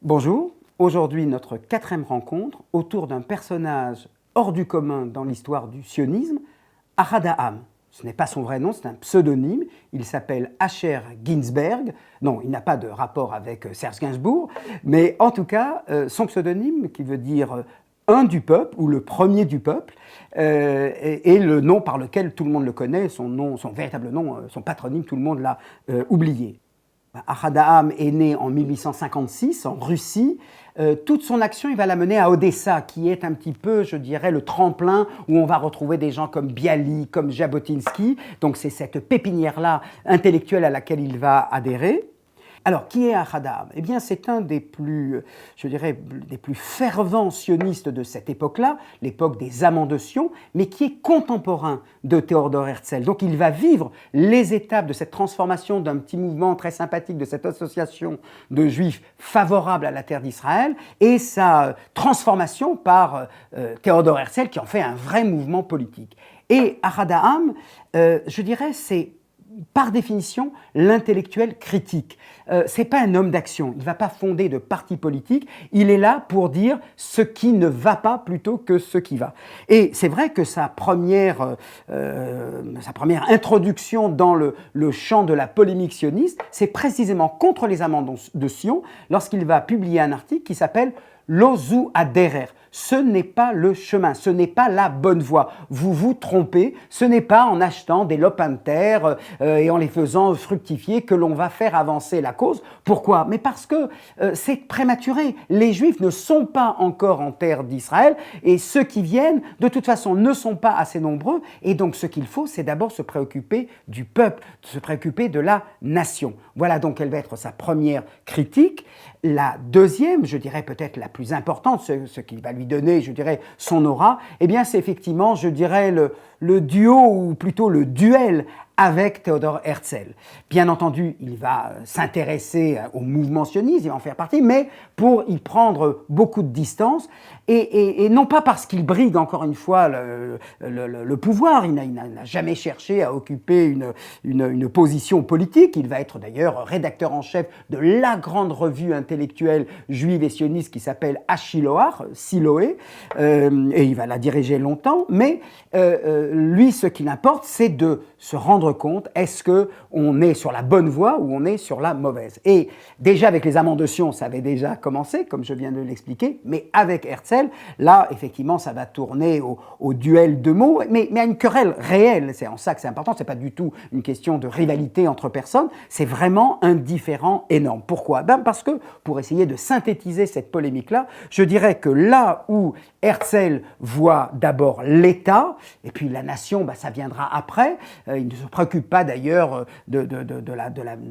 Bonjour, aujourd'hui notre quatrième rencontre autour d'un personnage hors du commun dans l'histoire du sionisme, Ahad-Ha'am. Ce n'est pas son vrai nom, c'est un pseudonyme, il s'appelle Asher Ginsberg. Non, il n'a pas de rapport avec Serge Gainsbourg, mais en tout cas, son pseudonyme, qui veut dire un du peuple, ou le premier du peuple, est le nom par lequel tout le monde le connaît, son véritable nom, son patronyme, tout le monde l'a oublié. Ahad-Ha'am est né en 1856 en Russie. Toute son action, il va la mener à Odessa, qui est un petit peu, je dirais, le tremplin où on va retrouver des gens comme Bialy, comme Jabotinsky. Donc c'est cette pépinière-là intellectuelle à laquelle il va adhérer. Alors, qui est Ahad-Ha'am ? Eh bien, c'est un des plus, je dirais, des plus fervents sionistes de cette époque-là, l'époque des amants de Sion, mais qui est contemporain de Théodore Herzl. Donc, il va vivre les étapes de cette transformation d'un petit mouvement très sympathique, de cette association de juifs favorables à la terre d'Israël, et sa transformation par Théodore Herzl, qui en fait un vrai mouvement politique. Et Ahad-Ha'am, je dirais, c'est par définition, l'intellectuel critique. C'est pas un homme d'action, il ne va pas fonder de parti politique, il est là pour dire ce qui ne va pas plutôt que ce qui va. Et c'est vrai que sa première introduction dans le champ de la polémique sioniste, c'est précisément contre les amants de Sion, lorsqu'il va publier un article qui s'appelle « Lozu Aderer ». Ce n'est pas le chemin, ce n'est pas la bonne voie. Vous vous trompez, ce n'est pas en achetant des lopins de terre et en les faisant fructifier que l'on va faire avancer la cause. Pourquoi ? Mais parce que c'est prématuré. Les Juifs ne sont pas encore en terre d'Israël et ceux qui viennent, de toute façon, ne sont pas assez nombreux. Et donc ce qu'il faut, c'est d'abord se préoccuper du peuple, se préoccuper de la nation. Voilà donc quelle va être sa première critique. La deuxième, je dirais peut-être la plus importante, ce qui va lui donner, je dirais, son aura, eh bien c'est effectivement, je dirais, le duo, ou plutôt le duel avec Théodore Herzl. Bien entendu, il va s'intéresser au mouvement sioniste, il va en faire partie, mais pour y prendre beaucoup de distance, et non pas parce qu'il brigue encore une fois le pouvoir, il n'a jamais cherché à occuper une position politique, il va être d'ailleurs rédacteur en chef de la grande revue intellectuelle juive et sioniste qui s'appelle Ashiloach, Siloé, et il va la diriger longtemps, mais lui, ce qui l'importe, c'est de se rendre compte, est-ce qu'on est sur la bonne voie ou on est sur la mauvaise ? Et déjà avec les amants de Sion, ça avait déjà commencé, comme je viens de l'expliquer, mais avec Herzl, là, effectivement, ça va tourner au duel de mots, mais à une querelle réelle. C'est en ça que c'est important, c'est pas du tout une question de rivalité entre personnes, c'est vraiment un différend énorme. Pourquoi ? Parce que, pour essayer de synthétiser cette polémique-là, je dirais que là où Herzl voit d'abord l'État, et puis la nation, ça viendra après. Il ne se préoccupe pas d'ailleurs de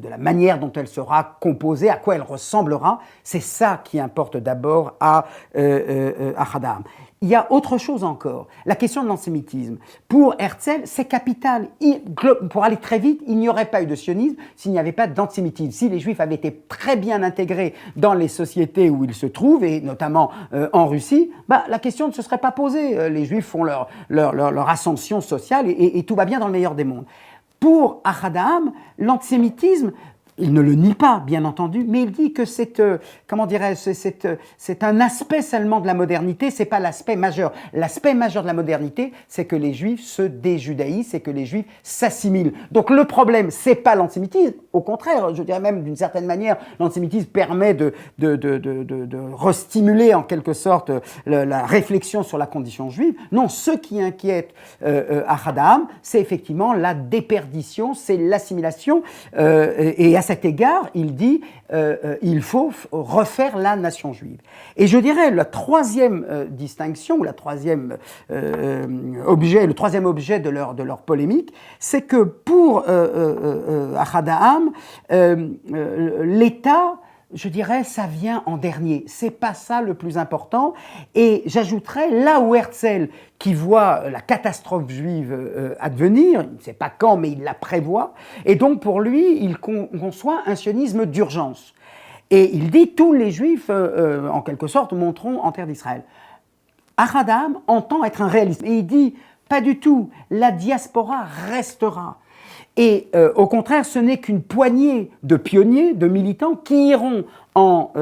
la manière dont elle sera composée, à quoi elle ressemblera. C'est ça qui importe d'abord à Ahad-Ha'am. Il y a autre chose encore, la question de l'antisémitisme. Pour Herzl, c'est capital. Pour aller très vite, il n'y aurait pas eu de sionisme s'il n'y avait pas d'antisémitisme. Si les Juifs avaient été très bien intégrés dans les sociétés où ils se trouvent, et notamment en Russie, la question ne se serait pas posée. Les Juifs font leur ascension sociale et tout va bien dans le meilleur des mondes. Pour Ahad-Ha'am, l'antisémitisme, il ne le nie pas, bien entendu, mais il dit que c'est un aspect seulement de la modernité, c'est pas l'aspect majeur. L'aspect majeur de la modernité, c'est que les Juifs se déjudaïsent, c'est que les Juifs s'assimilent. Donc le problème, c'est pas l'antisémitisme, au contraire, je dirais même d'une certaine manière, l'antisémitisme permet de restimuler en quelque sorte la réflexion sur la condition juive. Non, ce qui inquiète Ahad-Ha'am, c'est effectivement la déperdition, c'est l'assimilation, et à cet égard, il dit il faut refaire la nation juive. Et je dirais la troisième distinction, ou le troisième objet de leur polémique, c'est que pour Ahad-Ha'am, l'État, je dirais, ça vient en dernier. C'est pas ça le plus important. Et j'ajouterais, là où Herzl, qui voit la catastrophe juive advenir, il ne sait pas quand, mais il la prévoit, et donc pour lui, il conçoit un sionisme d'urgence. Et il dit, tous les Juifs, en quelque sorte, monteront en terre d'Israël. Ahad-Ha'am entend être un réaliste. Et il dit, pas du tout, la diaspora restera. Et au contraire, ce n'est qu'une poignée de pionniers, de militants qui iront en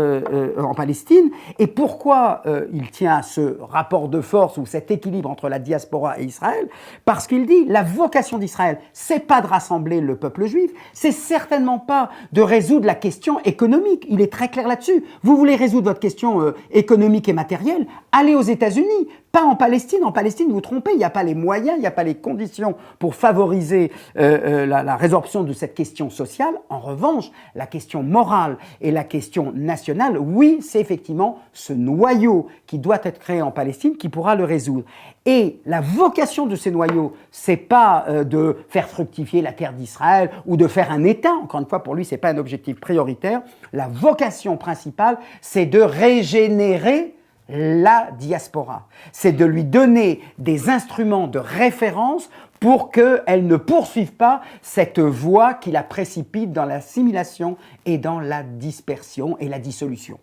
Palestine. Et pourquoi il tient à ce rapport de force ou cet équilibre entre la diaspora et Israël? Parce qu'il dit la vocation d'Israël, c'est pas de rassembler le peuple juif, c'est certainement pas de résoudre la question économique. Il est très clair là-dessus. Vous voulez résoudre votre question économique et matérielle, allez aux États-Unis, pas en Palestine. En Palestine, vous vous trompez, il n'y a pas les moyens, il n'y a pas les conditions pour favoriser la résorption de cette question sociale. En revanche, la question morale et la question nationale, oui, c'est effectivement ce noyau qui doit être créé en Palestine qui pourra le résoudre. Et la vocation de ces noyaux, c'est pas de faire fructifier la terre d'Israël ou de faire un État. Encore une fois, pour lui, c'est pas un objectif prioritaire. La vocation principale, c'est de régénérer la diaspora. C'est de lui donner des instruments de référence pour qu'elle ne poursuive pas cette voie qui la précipite dans l'assimilation et dans la dispersion et la dissolution.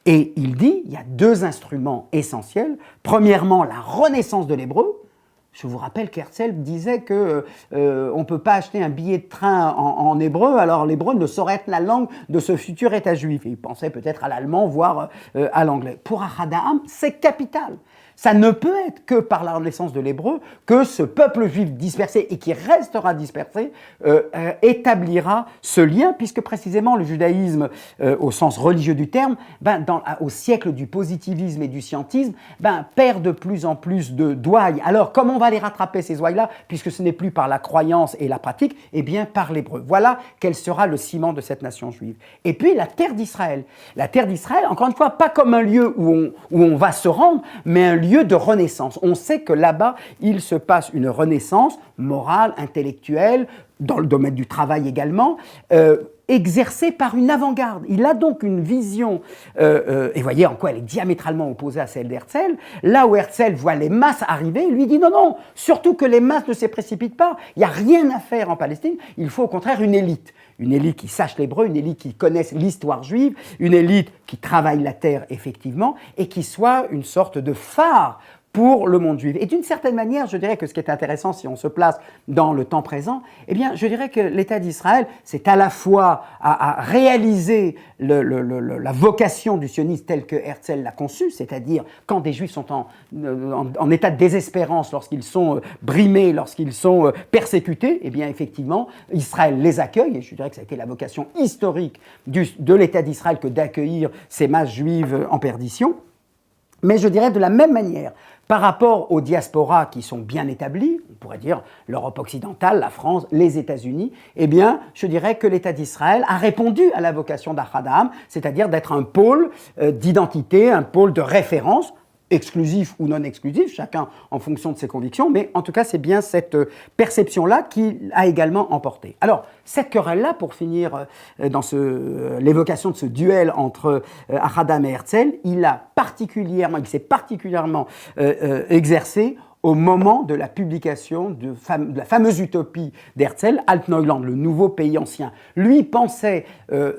Et il dit, il y a deux instruments essentiels. Premièrement, la renaissance de l'hébreu. Je vous rappelle qu'Herzl disait qu'on ne peut pas acheter un billet de train en hébreu, alors l'hébreu ne saurait être la langue de ce futur État juif. Et il pensait peut-être à l'allemand, voire à l'anglais. Pour Ahad Ha'am, c'est capital. Ça ne peut être que par la renaissance de l'hébreu que ce peuple juif dispersé et qui restera dispersé établira ce lien, puisque précisément le judaïsme, au sens religieux du terme, au siècle du positivisme et du scientisme, perd de plus en plus de douailles. Alors, comment on va les rattraper, ces ouailles-là, puisque ce n'est plus par la croyance et la pratique, eh bien par l'hébreu. Voilà quel sera le ciment de cette nation juive. Et puis la terre d'Israël. La terre d'Israël, encore une fois, pas comme un lieu où on va se rendre, mais un lieu de renaissance. On sait que là-bas, il se passe une renaissance morale, intellectuelle, dans le domaine du travail également, exercée par une avant-garde. Il a donc une vision, et voyez en quoi elle est diamétralement opposée à celle d'Herzl. Là où Herzl voit les masses arriver, il lui dit non, non, surtout que les masses ne se précipitent pas. Il n'y a rien à faire en Palestine, il faut au contraire une élite. Une élite qui sache l'hébreu, une élite qui connaisse l'histoire juive, une élite qui travaille la terre effectivement, et qui soit une sorte de phare pour le monde juif. Et d'une certaine manière, je dirais que ce qui est intéressant, si on se place dans le temps présent, eh bien, je dirais que l'État d'Israël, c'est à la fois à réaliser la vocation du sionisme telle que Herzl l'a conçue, c'est-à-dire quand des Juifs sont en état de désespérance, lorsqu'ils sont brimés, lorsqu'ils sont persécutés, eh bien, effectivement, Israël les accueille, et je dirais que ça a été la vocation historique de l'État d'Israël que d'accueillir ces masses juives en perdition. Mais je dirais de la même manière, par rapport aux diasporas qui sont bien établies, on pourrait dire l'Europe occidentale, la France, les États-Unis, eh bien, je dirais que l'État d'Israël a répondu à la vocation d'Ahad Ha'am, c'est-à-dire d'être un pôle d'identité, un pôle de référence, exclusif ou non exclusif, chacun en fonction de ses convictions, mais en tout cas, c'est bien cette perception-là qui a également emporté. Alors, cette querelle-là, pour finir dans l'évocation de ce duel entre Ahad Ha'am et Herzl, il s'est particulièrement exercé au moment de la publication de la fameuse utopie d'Herzl, Altneuland, le nouveau pays ancien. Lui pensait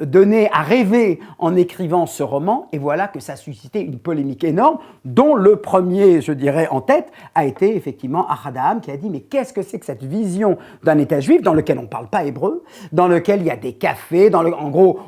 donner à rêver en écrivant ce roman, et voilà que ça a suscité une polémique énorme, dont le premier, je dirais, en tête, a été effectivement Ahad Ha'am, qui a dit « Mais qu'est-ce que c'est que cette vision d'un État juif dans lequel on ne parle pas hébreu, dans lequel il y a des cafés, en gros,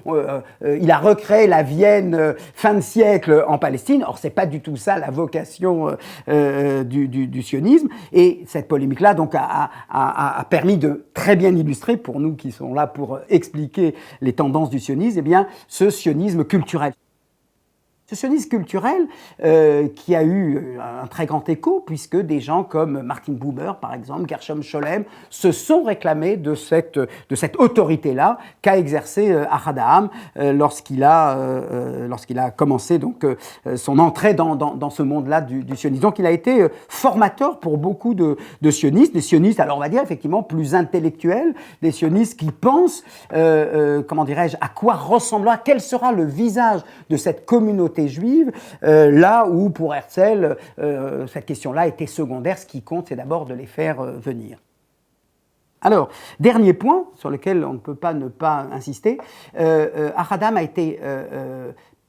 il a recréé la Vienne fin de siècle en Palestine. Or, c'est pas du tout ça la vocation du sionisme, et cette polémique-là donc a permis de très bien illustrer, pour nous qui sommes là pour expliquer les tendances du sionisme, eh bien, ce sionisme culturel. Ce sionisme culturel qui a eu un très grand écho, puisque des gens comme Martin Buber, par exemple, Gershom Scholem, se sont réclamés de cette autorité-là qu'a exercé Ahad Ha'am lorsqu'il a commencé donc, son entrée dans ce monde-là du sionisme. Donc il a été formateur pour beaucoup de sionistes, des sionistes, alors on va dire effectivement plus intellectuels, des sionistes qui pensent, comment dirais-je, à quoi ressemblera, quel sera le visage de cette communauté juive, là où pour Herzl, cette question-là était secondaire. Ce qui compte, c'est d'abord de les faire venir. Alors, dernier point sur lequel on ne peut pas ne pas insister, Ahad Ha'am a été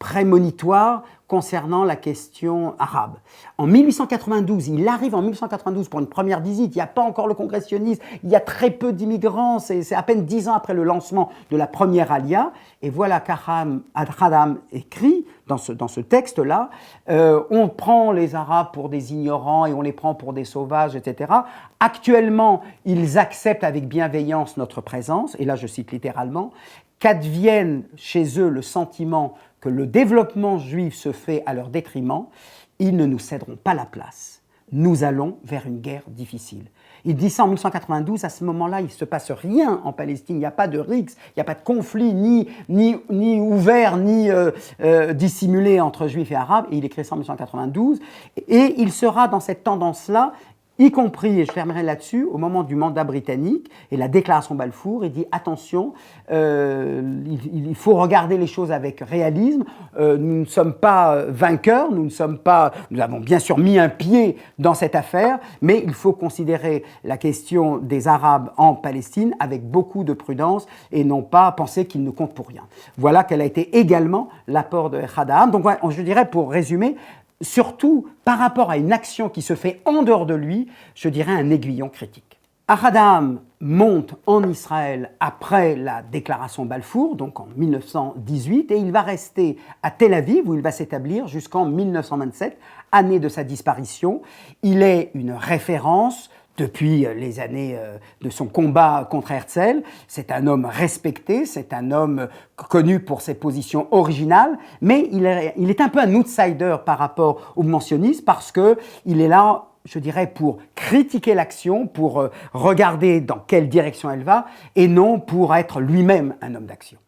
prémonitoire concernant la question arabe. En 1892, il arrive en 1892 pour une première visite, il n'y a pas encore le congrès sioniste, il y a très peu d'immigrants, c'est à peine 10 ans après le lancement de la première alia, et voilà qu'Ahadam écrit dans ce texte-là, on prend les Arabes pour des ignorants et on les prend pour des sauvages, etc. Actuellement, ils acceptent avec bienveillance notre présence, et là je cite littéralement, qu'advienne chez eux le sentiment que le développement juif se fait à leur détriment, ils ne nous céderont pas la place. Nous allons vers une guerre difficile. Il dit ça en 1892, à ce moment-là, il ne se passe rien en Palestine, il n'y a pas de rixe, il n'y a pas de conflit ni ouvert, ni dissimulé entre juifs et arabes, et il écrit ça en 1892, et il sera dans cette tendance-là, y compris, et je fermerai là-dessus, au moment du mandat britannique et la déclaration Balfour, il dit attention, il faut regarder les choses avec réalisme, nous ne sommes pas vainqueurs, nous avons bien sûr mis un pied dans cette affaire, mais il faut considérer la question des Arabes en Palestine avec beaucoup de prudence et non pas penser qu'ils ne comptent pour rien. Voilà quel a été également l'apport de Ahadam. Donc je dirais pour résumer, surtout par rapport à une action qui se fait en dehors de lui, je dirais un aiguillon critique. Ahadam monte en Israël après la déclaration Balfour, donc en 1918, et il va rester à Tel Aviv, où il va s'établir jusqu'en 1927, année de sa disparition. Il est une référence depuis les années de son combat contre Herzl. C'est un homme respecté, c'est un homme connu pour ses positions originales, mais il est un peu un outsider par rapport au mouvement sioniste parce qu'il est là, je dirais, pour critiquer l'action, pour regarder dans quelle direction elle va, et non pour être lui-même un homme d'action.